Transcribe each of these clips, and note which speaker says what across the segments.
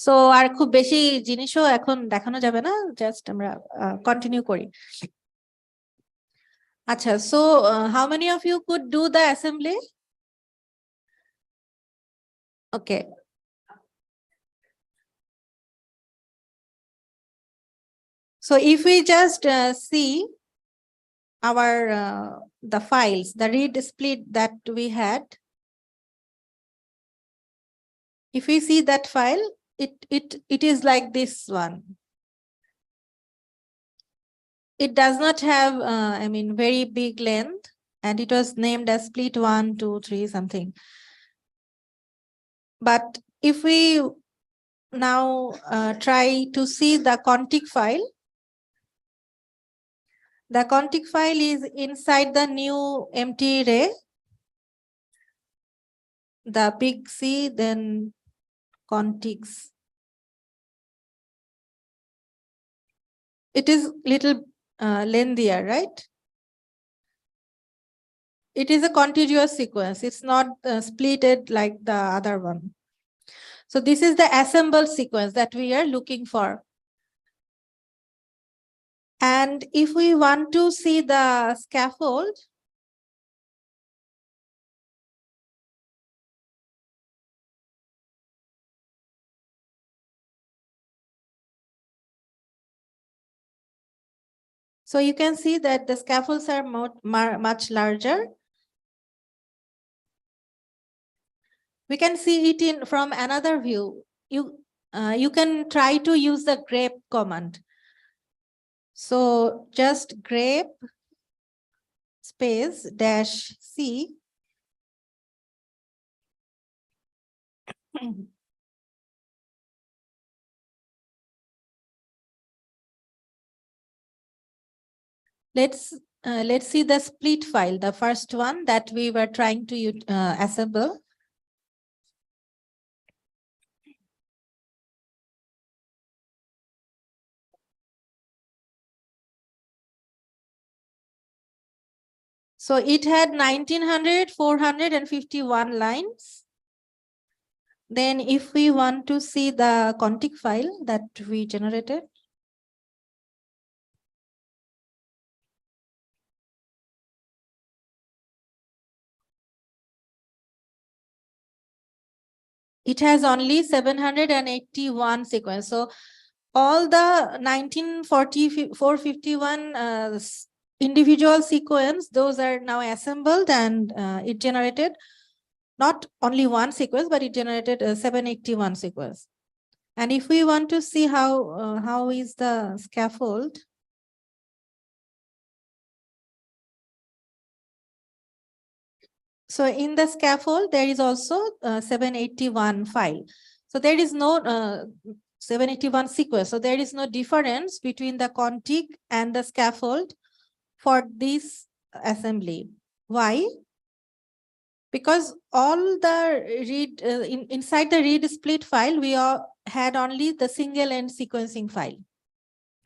Speaker 1: So আর খুব বেশি জিনিসও এখন দেখানো যাবে না, জাস্ট আমরা কন্টিনিউ করি। আচ্ছা, so how many of you could do the assembly? Okay, so if we just see our the files, the read split that we had, if we see that file, it is like this one. It does not have I mean very big length, and it was named as split 1 2 3 something. But if we now try to see the config file, the config file is inside the new empty array, the big C, then contigs. It is little lengthier, right? It is a contiguous sequence. It's not splitted like the other one. So this is the assembled sequence that we are looking for. And if we want to see the scaffold, so you can see that the scaffolds are much larger. We can see it in from another view. You can try to use the grep command. So just grep space dash C. Let's see the split file, the first one that we were trying to assemble. So it had 1900, 451 lines. Then if we want to see the config file that we generated, it has only 781 sequence. So all the 451 individual sequence, those are now assembled, and it generated not only one sequence, but it generated 781 sequence. And if we want to see how is the scaffold, so in the scaffold there is also 781 file. So there is no 781 sequence. So there is no difference between the config and the scaffold for this assembly. Why? Because all the read inside the read split file, we had only the single end sequencing file.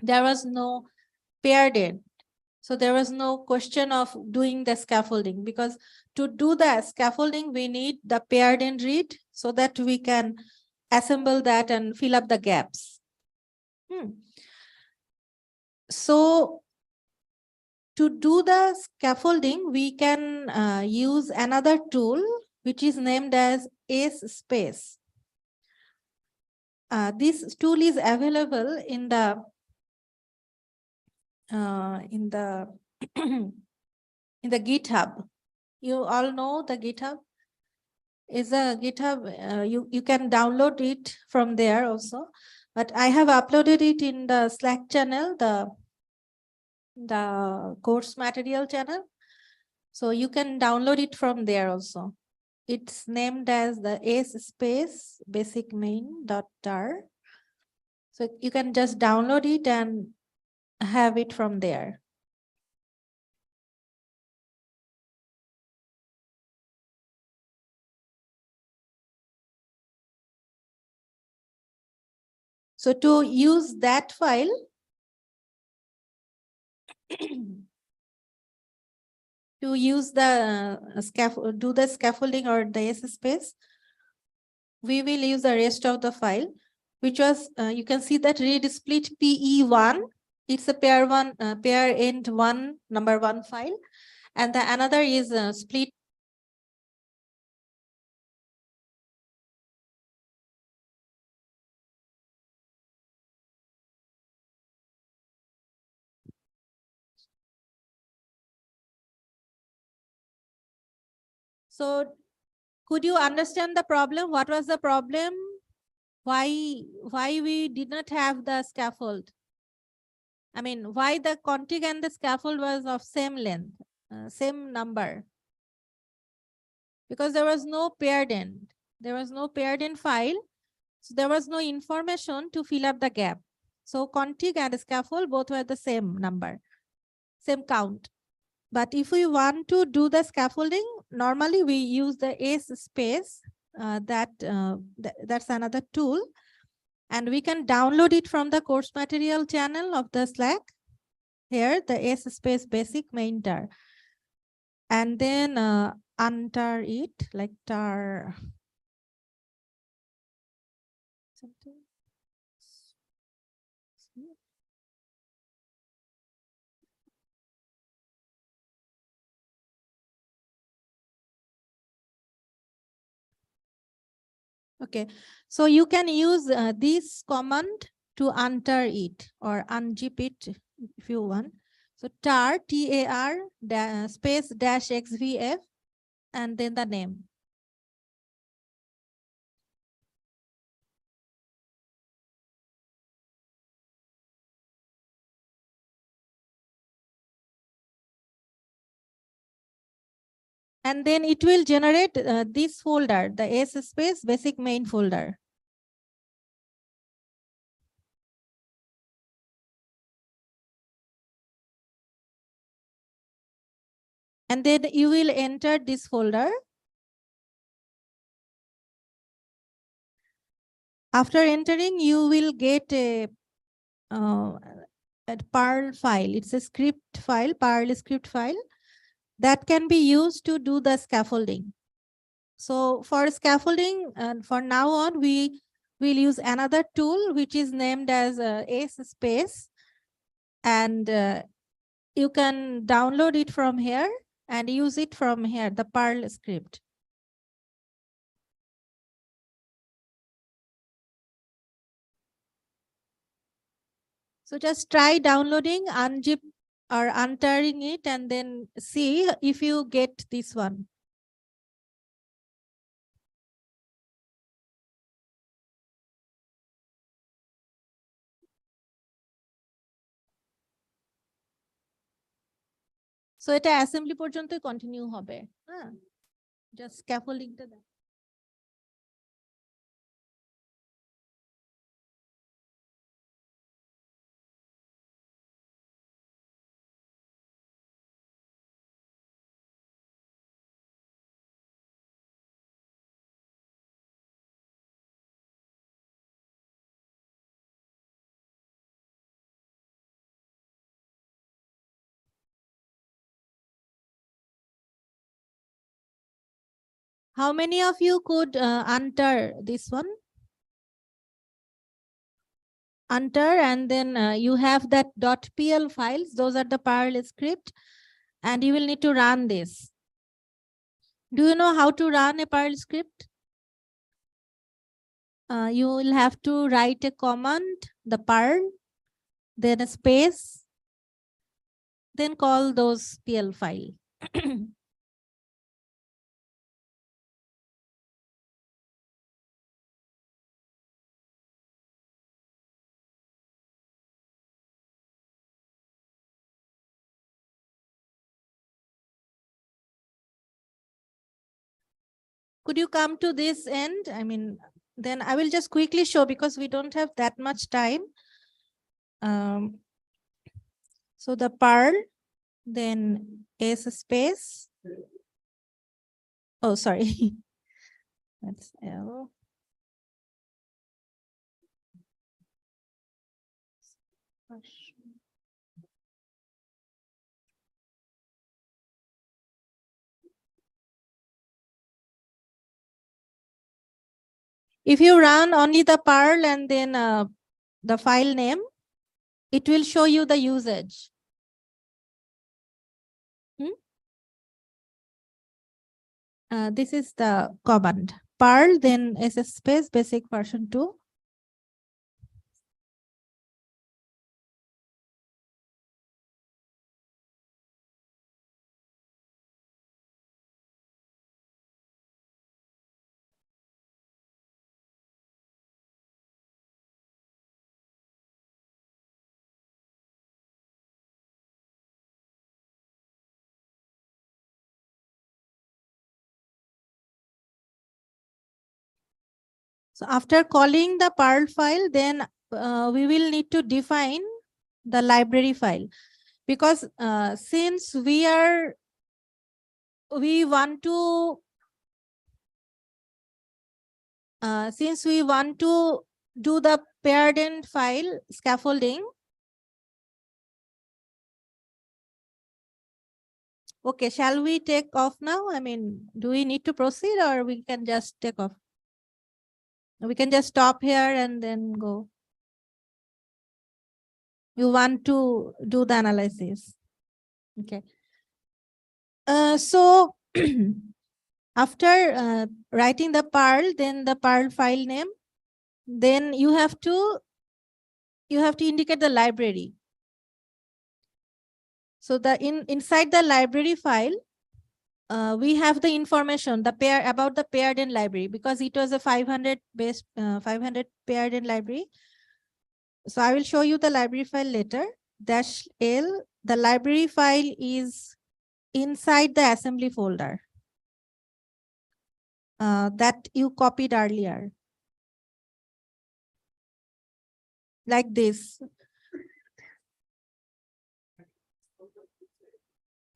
Speaker 1: There was no paired end. So there was no question of doing the scaffolding, because to do the scaffolding, we need the paired end read so that we can assemble that and fill up the gaps. So to do the scaffolding, we can use another tool, which is named as S-space. This tool is available in the in the GitHub. You all know the GitHub is a GitHub. You can download it from there also, but I have uploaded it in the Slack channel, the course material channel. So you can download it from there also. It's named as the S-space basic main.tar. So you can just download it and have it from there. So to use that file, to use the scaffold, do the scaffolding or the S-space, we will use the rest of the file. which was, you can see that read split PE1. It's a pair end one, number 1 file. And the another is split. So could you understand the problem? What was the problem? Why we did not have the scaffold? I mean, why the contig and the scaffold was of same length, same number? Because there was no paired end. There was no paired end file. So there was no information to fill up the gap. So contig and scaffold both were the same number, same count. But if we want to do the scaffolding, normally we use the S space. That's another tool. And we can download it from the course material channel of the Slack. Here, the S space basic main tar. And then untar it like tar. Something. Okay, so you can use this command to untar it or unzip it if you want. So tar, TAR, space dash XVF, and then the name. And then it will generate this folder, the S space basic main folder. And then you will enter this folder. After entering, you will get a Perl file. It's a script file, Perl script file that can be used to do the scaffolding. So for scaffolding, and for now on, we will use another tool which is named as S space, and you can download it from here and use it from here, the Perl script. So just try downloading, unzip or untearing it, and then see if you get this one. So এটা assembly পর্যন্তই continue হবে, হ্যাঁ, just scaffoldingটা দেখ। How many of you could untar this one? Untar, and then you have that .pl files. Those are the Perl script, and you will need to run this. Do you know how to run a Perl script? You will have to write a command, the Perl, then a space, then call those PL file. Could you come to this end? I mean, then I will just quickly show because we don't have that much time. So the Perl, then S space. Oh, sorry. That's L. If you run only the Perl and then the file name, it will show you the usage. This is the command. Perl, then SS space basic version 2. So after calling the Perl file, then we will need to define the library file, because since we want to do the paired end file scaffolding. Okay, shall we take off now? I mean, do we need to proceed, or we can just take off? We can just stop here and then go. You want to do the analysis. Okay. So after writing the Perl, then the Perl file name, then you have to indicate the library. So inside the library file, we have the information about the paired end library, because it was a 500 paired end library. So I will show you the library file later. -L, the library file is inside the assembly folder that you copied earlier. Like this.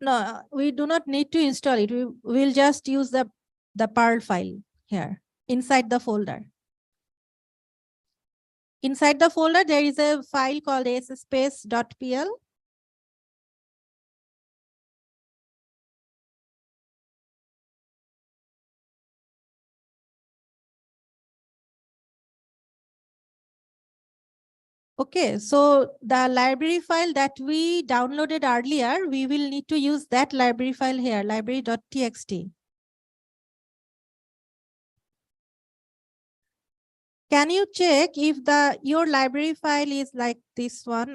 Speaker 1: No, we do not need to install it. We will just use the Perl file here inside the folder. Inside the folder, there is a file called sspace.pl. Okay, so the library file that we downloaded earlier, we will need to use that library file here, library.txt. Can you check if your library file is like this one?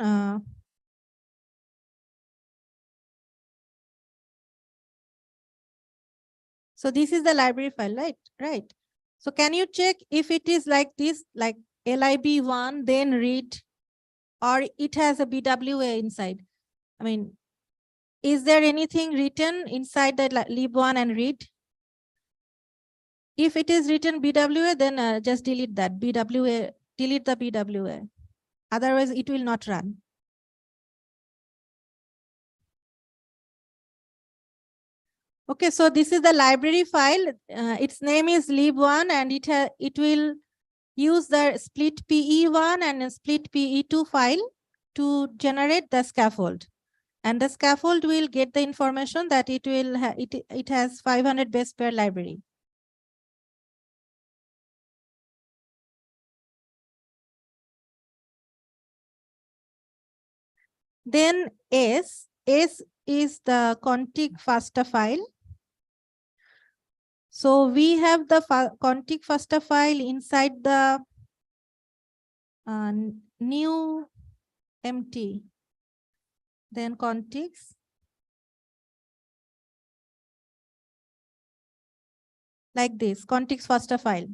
Speaker 1: So this is the library file, right? Right. So can you check if it is like this, like lib1, then read, or it has a BWA inside? I mean, is there anything written inside that lib1 and read? If it is written BWA, then just delete that BWA, delete the BWA. Otherwise, it will not run. Okay, so this is the library file. Its name is lib1, and it will use the split PE1 and split PE2 file to generate the scaffold. And the scaffold will get the information that it has 500 base pair library. Then S is the config FASTA file. So we have the config FASTA file inside the new empty. Then contigs. Like this, contigs FASTA file.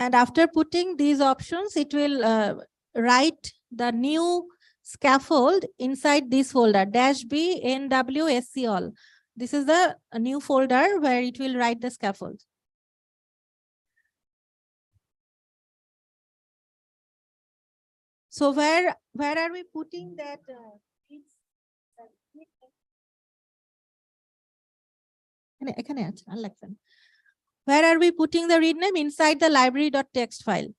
Speaker 1: And after putting these options, it will write the new scaffold inside this folder, -b nwsc all. This is the new folder where it will write the scaffold. So where are we putting that? Where are we putting the read name? Inside the library.txt file.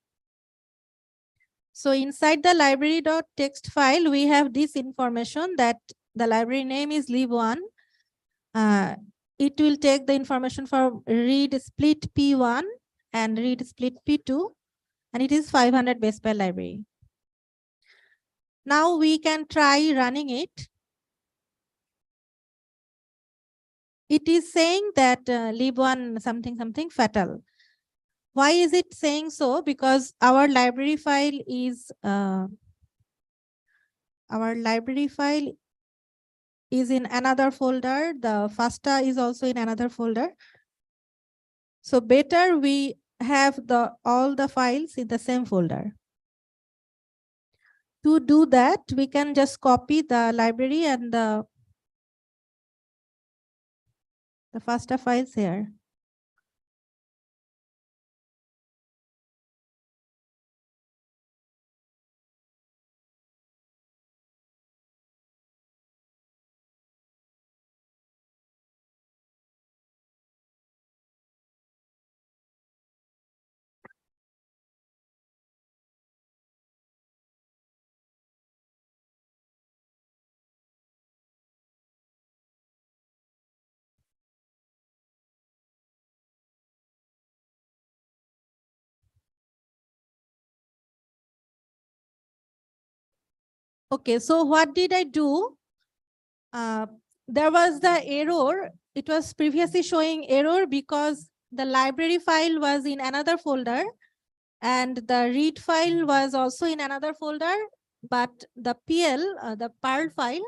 Speaker 1: So inside the library.txt file, we have this information that the library name is lib1. It will take the information for read split P1 and read split P2, and it is 500 base pair library. Now we can try running it. It is saying that lib1 something something fatal. Why is it saying so? Because our library file is in another folder. The FASTA is also in another folder. So better we have all the files in the same folder. To do that, we can just copy the library and the FASTA files here. Okay, so what did I do? There was the error. It was previously showing error because the library file was in another folder and the read file was also in another folder, but the PL, the Perl file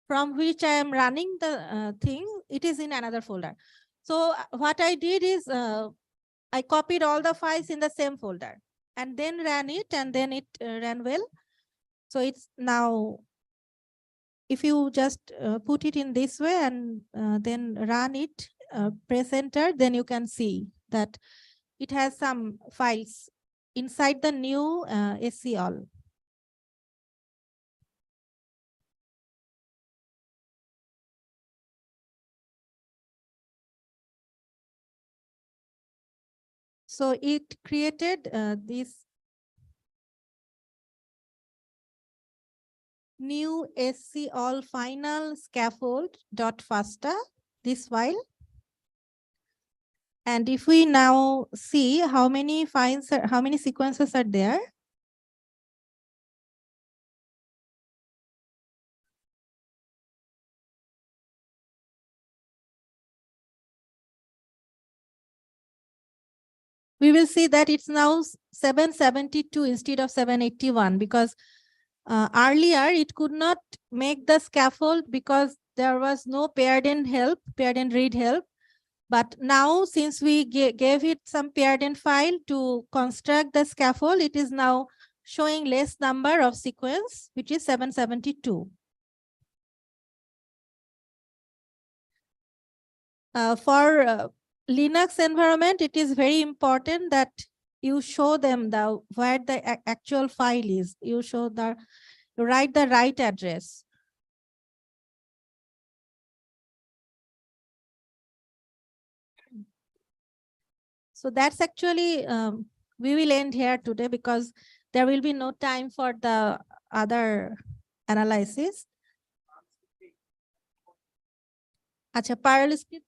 Speaker 1: from which I am running the thing, it is in another folder. So what I did is I copied all the files in the same folder and then ran it, and then it ran well. So it's now, if you just put it in this way and then run it, press enter, then you can see that it has some files inside the new SCL. So it created this new SCL final scaffold dot FASTA, this file. And if we now see how many files, how many sequences are there, we will see that it's now 772 instead of 781, because earlier it could not make the scaffold because there was no paired end help, paired end read help. But now, since we gave it some paired end file to construct the scaffold, it is now showing less number of sequence, which is 772. For Linux environment, it is very important that you show them where the actual file is. You write the right address. So that's actually, we will end here today because there will be no time for the other analysis. Acha, parallel script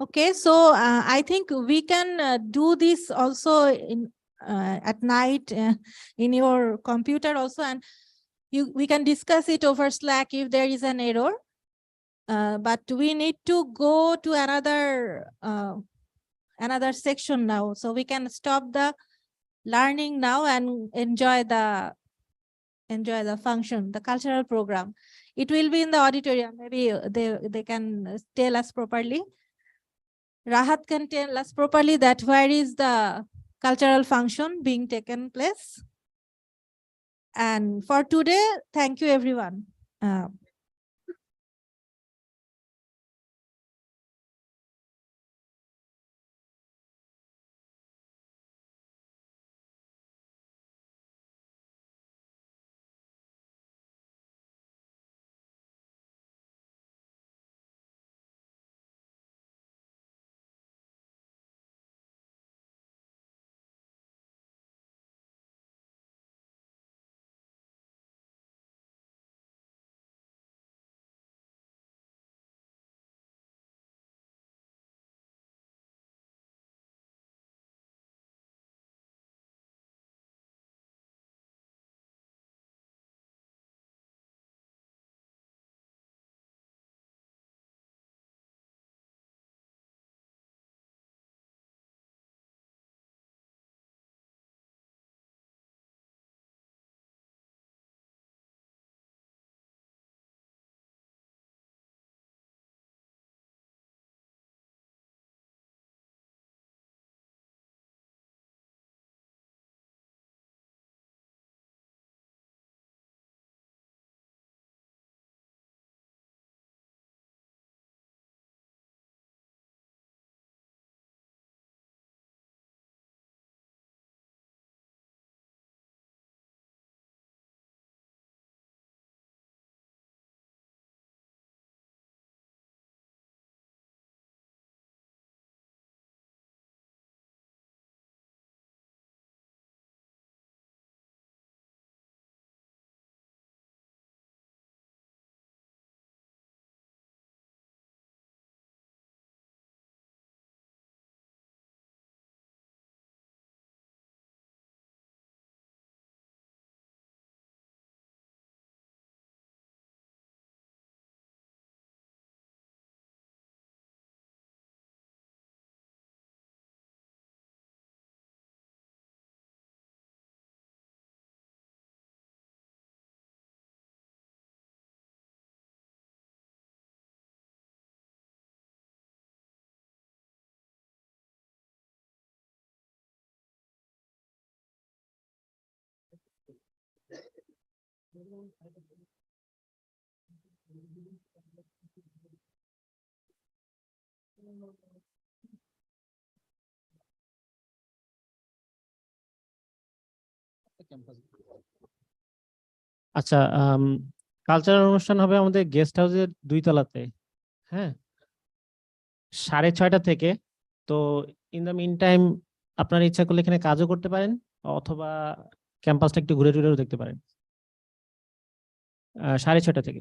Speaker 1: Okay, so I think we can do this also in at night in your computer also, and we can discuss it over Slack if there is an error. But we need to go to another section now, so we can stop the learning now and enjoy the function, the cultural program. It will be in the auditorium. Maybe they can tell us properly. Rahat can tell us properly that where is the cultural function being taken place. And for today, thank you everyone.
Speaker 2: আচ্ছা, cultural অনুষ্ঠান হবে আমাদের guest হাউসের 2 তলাতে। হ্যাঁ, 6:30 থেকে। তো in the mean time আপনার ইচ্ছা করলে এখানে কাজও করতে পারেন, অথবা ক্যাম্পাসটা একটু ঘুরে টুরেও দেখতে পারেন। 6:30 থেকে।